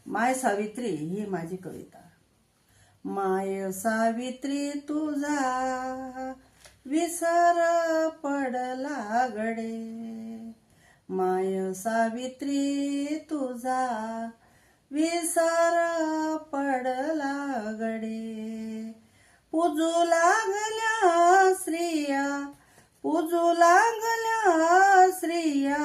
माय सावित्री ही माझी कविता. माय सावित्री तुझा विसर पडला गडे, माय सावित्री तुझा विसर पडला गडे. पूजू लागल्या स्त्रिया, पूजू लागल्या स्त्रिया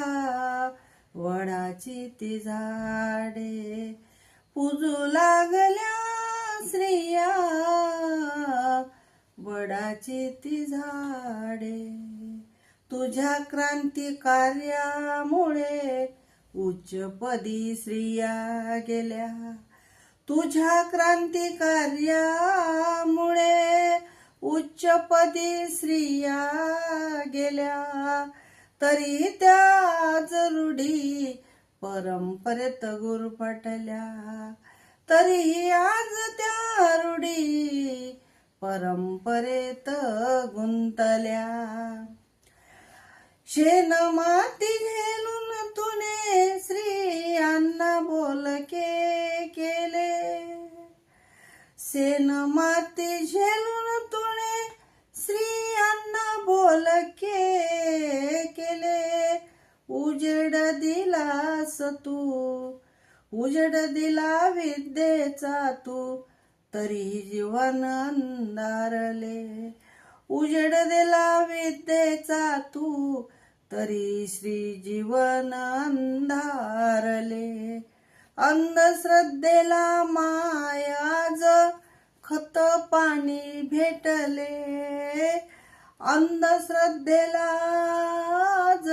वडाची ती झाडे, पूजू लागल्या स्त्रिया वडाची ती झाडे. तुझ्या क्रांती कार्यामुळे उच्चपदी स्त्रिया गेल्या, तुझ्या क्रांती कार्यामुळे उच्चपदी स्त्रिया गेल्या. तरी त्या रूढी परंपरेत गुरफटल्या, तरी आज त्या रूढी परंपरेत गुंतल्या. शेण माती झेलून तुने स्त्रियांना बोलके केले, शेण माती झेलून तुने स्त्रियांना बोलके केले. उजेड दिलास तू, उजेड दिला विद्येचा तू, तरी जीवन अंधारले. उजेड दिला विद्येचा तू, तरी श्री जीवन अंधारले. अंधश्रद्धेला मायाज खत पाणी भेटले, अंधश्रद्धेला आज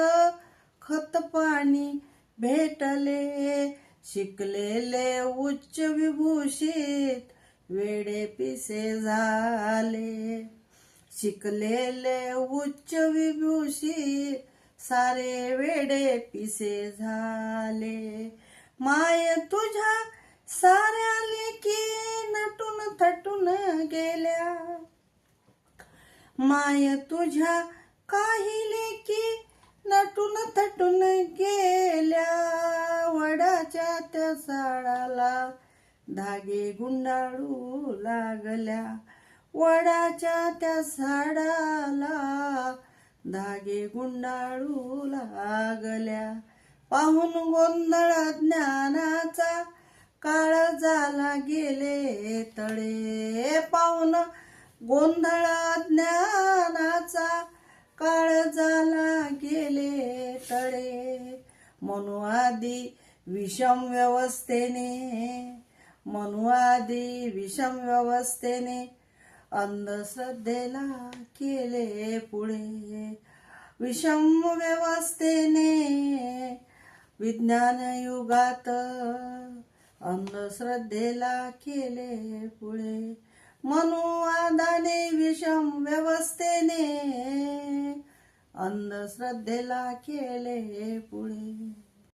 खत पाणी भेटले. शिकलेले उच्च विभूषित वेडे पिसे झाले, शिकलेले उच्च विभूषित सारे वेडे पिसे झाले. माय तुझ्या साऱ्या लेकी नटून थटून गेल्या, माय तुझ्या काही लेकी नटून थटून गेल्या. वडाच्या त्या झाडाला धागे गुंडाळू लागल्या, वडाच्या त्या झाडाला धागे गुंडाळू लागल्या. पाहून गोंधळ ज्ञानाचा काळ झाला गेले तळे, पाहून गोंधळ ज्ञानाचा काळ झाला गेले तळे. म्हणू आधी विषम व्यवस्थेने, म्हणू आधी विषम व्यवस्थेने अंधश्रद्धेला केले पुढे. विषम व्यवस्थेने विज्ञान युगात अंधश्रद्धेला केले पुढे. मनुवादाने विषम व्यवस्थेने अंधश्रद्धेला केले पुढे.